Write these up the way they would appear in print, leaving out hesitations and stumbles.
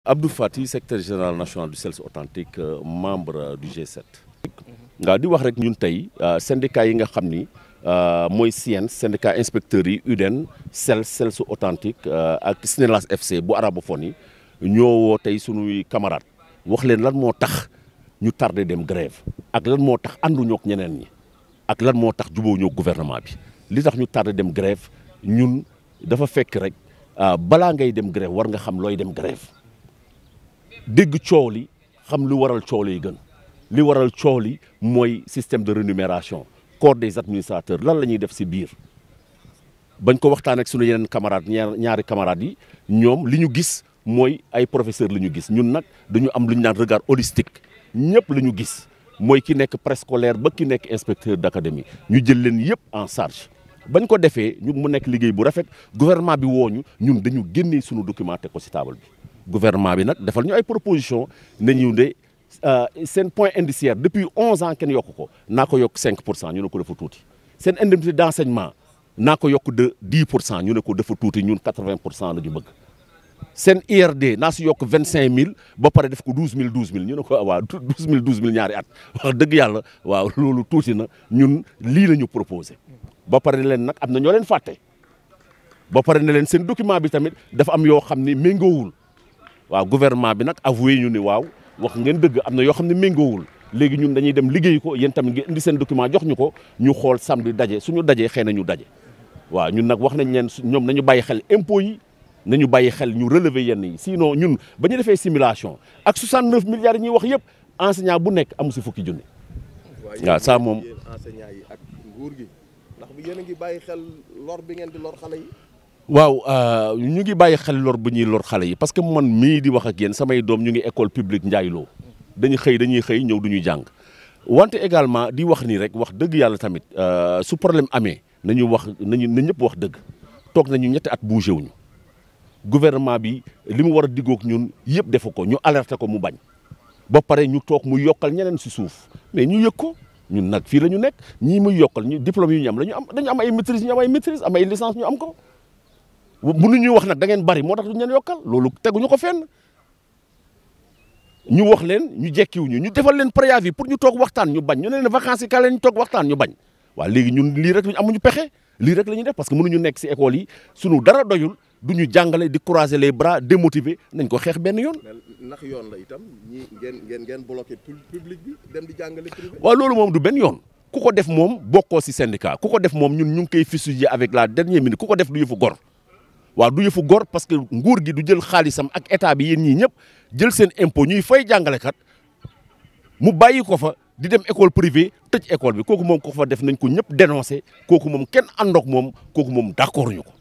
Abdou Fati secrétaire général national du CELS authentique membre du G7. nga di wax rek ñun tey syndicat yi nga xam ni mooy SYENS syndicat inspecteurs yi UDEN CELS authentique ak SNELAS FC bu arabophone yi ñoo woo tey sunuy camarades wax leen lan moo tax ñu tardé dem grève ak lan moo tax ànduñoo ak ñeneen ñi ak lan moo tax jubóowuñoo gouvernement bi li tax ñu tardé dem grève ñun dafa fekk rek balaa ngay dem grève war nga xam looy dem grève dégg coow li xam lu waral coow li gën li waral coow li mooy système de rémunération corps des administrateurs lan la ñuy def ci biir bañ ko waxtaan ak sunu yeneen camarades ñaari camarades yi ñoom li ñu gis mooy ay professeurs la ñu gis ñun nag dañu am lu ñu naan regard holistique ñëpp la ñu gis mooy ki nekk préscolaire ba ki nekk inspecteur d'académie ñu jël leen yëpp en charge bañ ko defee ñu mu nekk liggéey bu rafet gouvernement bi wooñu ñun dañu génnee sunu document teg ko ci table bi gouvernement bi nag defal ñu ay proposition nañu de seen point indiciaire depuis 11 ans kenn yokk ko naa ko yokk 5% ñu ne ko dafa tuuti seen indemnité d'enseignement naa ko yokk de 10% ñu ne ko dafa tuuti ñun 80% la ñu bëgg seen IRD naa si yokk 25000 ba pare def ko 12000 ñu ne ko waaw 12000 ñaari at wax dëgg yàlla waaw loolu tuuti na ñun lii la ñu proposé ba pare ne leen nag am na ñoo leen fàtte ba pare ne leen seen document bi tamit dafa am yoo xam ni méngoowul waaw gouvernement bi nag avoué ñu ni waaw wax ngeen dëgg am na yoo xam ne méngoowul léegi ñun dañuy dem liggéey ko yéen tamit ngeen indi seen document jox ñu ko ñu xool samedi daje suñu dajee xëy na ñu daje waaw ñun nag wax nañ leen ñoom nañu bàyyi xel impôts yi nañu bàyyi xel ñu relever yenn yi sinon ñun ba ñu defee simulation ak 69 milliards yi ñuy wax yëpp enseignant bu nekk amu si fukki junni waaw ça moom enseignant yi ak nguur gi ndax bu yéen a ngi bàyyi xel lor bi ngeen di lor xale yi waaw ñu ngi bàyyi xel lor bu ñuy lor xale yi parce que man mii di wax ak yéen samay doom ñu ngi école publique Ndiaye Lo dañuy xëy ñëw duñuy jàng wante également di wax nii rek wax dëgg yàlla tamit su problème amee na ñëpp wax dëgg toog nañu ñetti at bougé wuñu gouvernement bi li mu war a diggoog ñun yëpp defu ko ñu alerté ko mu bañ ba pare ñu toog mu yokkal ñeneen si suuf mais ñu yëg ko ñun nag fii la ñu nekk ñii muy yokkal ñu diplôme yu ñu am dañu am ay maîtrise ñu am ay maîtrise am ay licence ñu am ko mënuñuy wax nag da ngeen bari moo tax duñ leen yokkal loolu teguñu ko fenn ñu wax leen ñu jekkiwuñu ñu defal leen préavis pour ñu toog waxtaan ñu bañ ñu ne leen vacances yi kale ñu toog waxtaan ñu bañ waaw léegi ñun lii rek lañu amuñu pexe lii rek la ñuy def parce que mënuñu nekk ci école yi sunu dara doyul duñu jàngale di croiser les bras démotiver nañ ko xeex benn yoon. ndax yoon la itam ñi ngeen bloqué public bi dem di jàngale privé. waaw loolu moom du benn yoon ku ko def moom bokkoo ci syndicat ku ko def moom ñun ñu ngi koy fusiller avec la dernière minute ku ko def du yëfu gor. waaw du yëfu gor parce que nguur gi du jël xaalisam ak état bi yéen ñii ñëpp jël seen impôt ñuy fay jàngalekat mu bàyyi ko fa di dem école privée tëj école bi kooku moom ko fa def nañ ko ñëpp dénoncé kooku moom kenn àndoog moom kooku moom d'accord ñu ko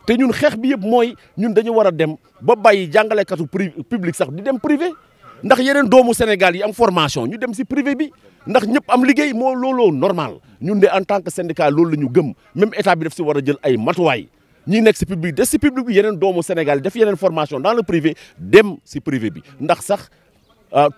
te ñun xeex bi yëpp mooy ñun dañu war a dem ba bàyyi jàngalekatu public sax di dem privé ndax yeneen doomu Sénégal yi am formation ñu dem si privé bi ndax ñëpp am liggéey moo looloo normal ñun de en tant que syndicat loolu la ñu gëm même état bi daf si war a jël ay matuwaay ñi nekk si public des si public bi yeneen doomu Sénégal def yeneen formation dans le privé dem si privé bi ndax sax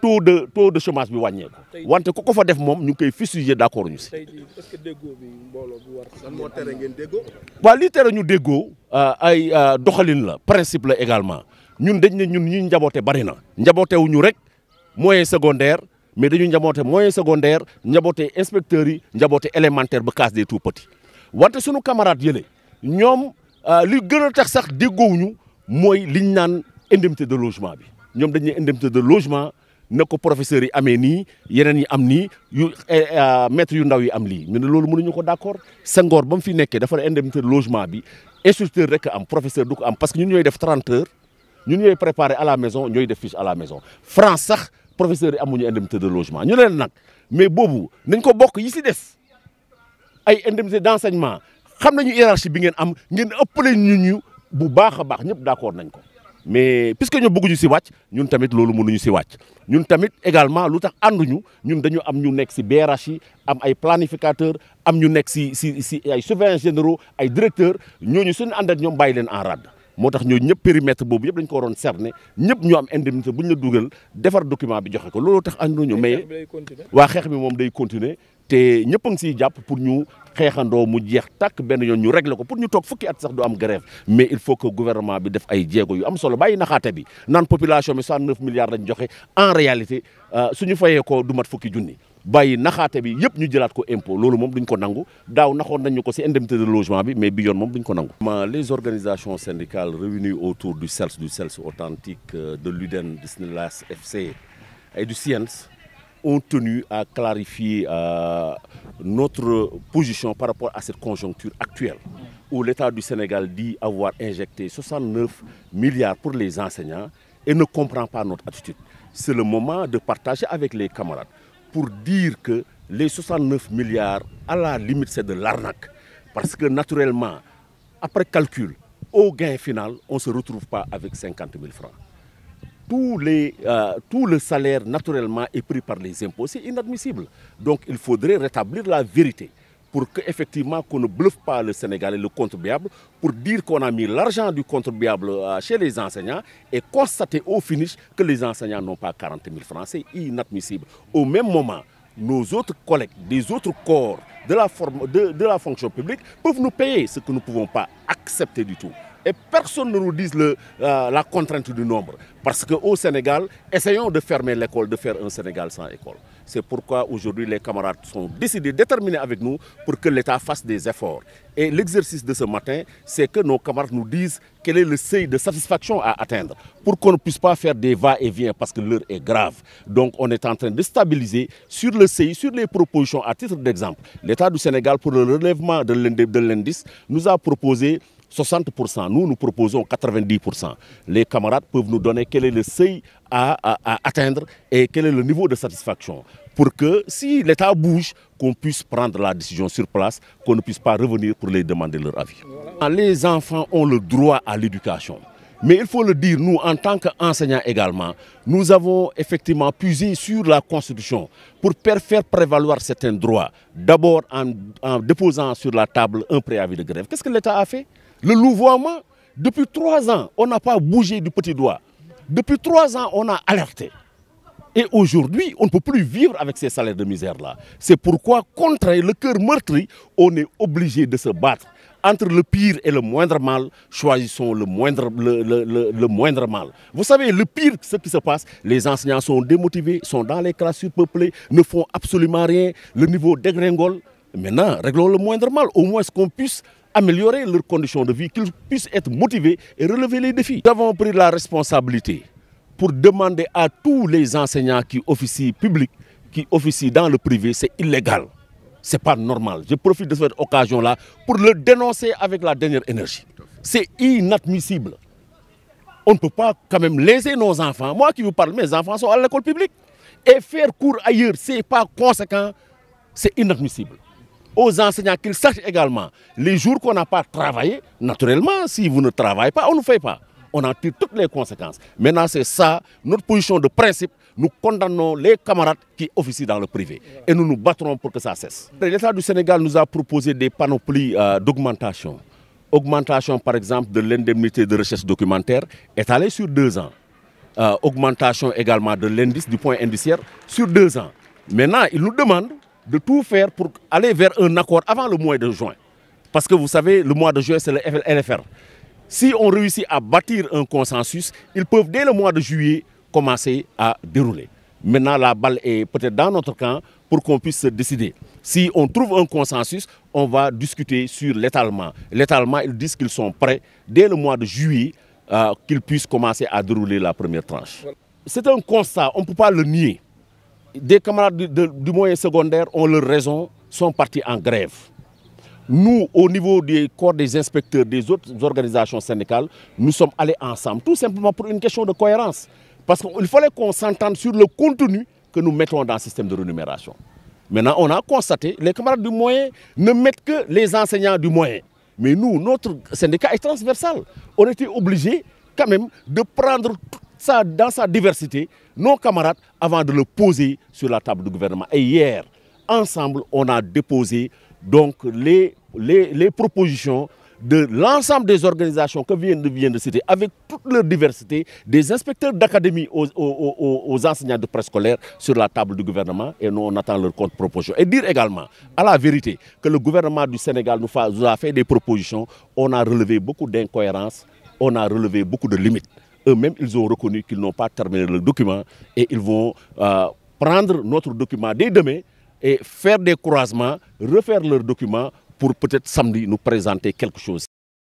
taux de chômage bi wàññeeku wante ku ko fa def moom ñu ngi koy fusiller d'accord ñu si. tey jii est-ce que déggoo bi mbooloo bu war lan moo tere ngeen déggoo. waaw lii tere ñu déggoo ay doxalin la principe la également ñun dañ ne ñun ñi njaboote bari na njabootewu ñu rek moyen secondaire mais dañu njaboote moyen secondaire njaboote inspecteurs yi njaboote élémentaire ba case des tout petits wante sunu camarades yële ñoom. li gën a tax sax déggoowuñu mooy liñ naan indemnité de logement bi ñoom dañ ne indemnité de logement na ko professeurs yi amee nii yeneen yi am nii yu maîtres yu ndaw yi am lii ñu ne loolu mënuñu ko d'accord Senghor ba mu fi nekkee dafa ne indemnité de logement bi instructeur rek am professeur du ko am parce que ñun ñooy def 30 heures ñun ñooy préparer à la maison ñooy def fiche à la maison France sax professeurs yi amuñu indemnité de logement ñu leen nag mais boobu nañ ko bokk yi si des ay indemnité d'enseignement xam nañu hiérarchie bi ngeen am ngeen ëppale ñu bu baax a baax ñëpp d'accord nañ ko mais puisque ñu bëgguñu si wàcc ñun tamit loolu mënuñu si wàcc ñun tamit également lu tax ànduñu ñun dañu am ñu nekk si BRH yi am ay planificateur am ñu nekk si ay surveillants généraux ay directeurs ñooñu suñu ànd ak ñoom bàyyi leen en rade moo tax ñooñu ñëpp périmètre boobu yëpp dañ ko waroon cerner ñëpp ñu am indemnité bu ñu la dugal defar document bi joxe ko looloo tax ànduñu mais waa xeex bi moom day continuer te ñëpp a ngi siy jàpp pour ñu xeexandoo mu jeex tàkk benn yoon ñu régler ko pour ñu toog fukki at sax du am grève mais il faut que gouvernement bi def ay jéego yu am solo bàyyi naxaate bi naan population bi 69 milliards lañ joxe en réalité suñu fayee ko du mat fukki junni bàyyi naxaate bi yëpp ñu jëlaat ko impôt loolu moom duñ ko nangu daaw naxoon nañu ko ci indemnité de logement bi mais bi yoon moom duñ ko nangu. Les organisations syndicales réunies autour du CELS authentique, de l'UDEN, du SNELAS FC et du SIENS ont tenu à clarifier notre position par rapport à cette conjoncture actuelle où l'État du Sénégal dit avoir injecté 69 milliards pour les enseignants et ne comprend pas notre attitude. C'est le moment de partager avec les camarades pour dire que les 69 milliards, à la limite, c'est de l'arnaque. Parce que naturellement, après calcul, au gain final, on ne se retrouve pas avec 50 000 francs. Tout le salaire, naturellement, est pris par les impôts. C'est inadmissible. Donc, il faudrait rétablir la vérité pour qu'effectivement, qu'on ne bluffe pas le Sénégalais, le contribuable, pour dire qu'on a mis l'argent du contribuable chez les enseignants et constater au finish que les enseignants n'ont pas 40 000 francs. C'est inadmissible. Au même moment, nos autres collègues des autres corps de la fonction publique peuvent nous payer ce que nous ne pouvons pas accepter du tout. Et personne ne nous dise la contrainte du nombre. Parce qu'au Sénégal, essayons de fermer l'école, de faire un Sénégal sans école. C'est pourquoi aujourd'hui les camarades sont décidés, déterminés avec nous pour que l'État fasse des efforts. Et l'exercice de ce matin, c'est que nos camarades nous disent quel est le seuil de satisfaction à atteindre pour qu'on ne puisse pas faire des va-et-vient parce que l'heure est grave. Donc on est en train de stabiliser sur le seuil, sur les propositions à titre d'exemple. L'État du Sénégal pour le relèvement de l'indice nous a proposé 60%, nous proposons 90%. Les camarades peuvent nous donner quel est le seuil à atteindre et quel est le niveau de satisfaction pour que si l'État bouge, qu'on puisse prendre la décision sur place, qu'on ne puisse pas revenir pour les demander leur avis. Les enfants ont le droit à l'éducation. Mais il faut le dire, nous, en tant qu'enseignants également, nous avons effectivement puisé sur la Constitution pour faire prévaloir certains droits. D'abord en déposant sur la table un préavis de grève. Qu'est-ce que l'État a fait? Le louvoiement, depuis 3 ans, on n'a pas bougé du petit doigt. Depuis 3 ans, on a alerté. Et aujourd'hui, on ne peut plus vivre avec ces salaires de misère-là. C'est pourquoi, contre le cœur meurtri, on est obligé de se battre. Entre le pire et le moindre mal, choisissons le moindre mal. Vous savez, le pire, ce qui se passe, les enseignants sont démotivés, sont dans les classes surpeuplées, ne font absolument rien, le niveau dégringole. Maintenant, réglons le moindre mal, au moins qu'on puisse améliorer leurs conditions de vie, qu'ils puissent être motivés et relever les défis. Nous avons pris la responsabilité pour demander à tous les enseignants qui officient public, qui officient dans le privé, c'est illégal. Ce n'est pas normal. Je profite de cette occasion-là pour le dénoncer avec la dernière énergie. C'est inadmissible. On ne peut pas quand même léser nos enfants. Moi qui vous parle, mes enfants sont à l'école publique. Et faire cours ailleurs, ce n'est pas conséquent, c'est inadmissible. Aux enseignants qu'ils sachent également, les jours qu'on n'a pas travaillé, naturellement, si vous ne travaillez pas, on ne fait pas. On en tire toutes les conséquences. Maintenant, c'est ça, notre position de principe. Nous condamnons les camarades qui officient dans le privé. Et nous nous battrons pour que ça cesse. L'État du Sénégal nous a proposé des panoplies d'augmentation. Augmentation, par exemple, de l'indemnité de recherche documentaire étalée sur 2 ans. Augmentation également de l'indice, du point indiciaire, sur 2 ans. Maintenant, ils nous demandent de tout faire pour aller vers un accord avant le mois de juin. Parce que vous savez, le mois de juin, c'est le LFR. Si on réussit à bâtir un consensus, ils peuvent dès le mois de juillet commencer à dérouler. Maintenant, la balle est peut-être dans notre camp pour qu'on puisse se décider. Si on trouve un consensus, on va discuter sur l'étalement. L'étalement, ils disent qu'ils sont prêts dès le mois de juillet qu'ils puissent commencer à dérouler la première tranche. C'est un constat, on ne peut pas le nier. Des camarades du moyen secondaire ont leur raison, sont partis en grève. Nous, au niveau des corps des inspecteurs des autres organisations syndicales, nous sommes allés ensemble, tout simplement pour une question de cohérence. Parce qu'il fallait qu'on s'entende sur le contenu que nous mettons dans le système de rémunération. Maintenant, on a constaté que les camarades du moyen ne mettent que les enseignants du moyen. Mais nous, notre syndicat est transversal. On était obligés quand même de prendre ça dans sa diversité, nos camarades, avant de le poser sur la table du gouvernement. Et hier, ensemble, on a déposé donc les propositions de l'ensemble des organisations que vient de citer, avec toute leur diversité, des inspecteurs d'académie aux enseignants de préscolaire sur la table du gouvernement, et nous on attend leur contre-proposition. Et dire également, à la vérité, que le gouvernement du Sénégal nous a fait des propositions, on a relevé beaucoup d'incohérences, on a relevé beaucoup de limites. Eux-mêmes, ils ont reconnu qu'ils n'ont pas terminé le document et ils vont prendre notre document dès demain et faire des croisements, refaire leur document pour peut-être samedi nous présenter quelque chose.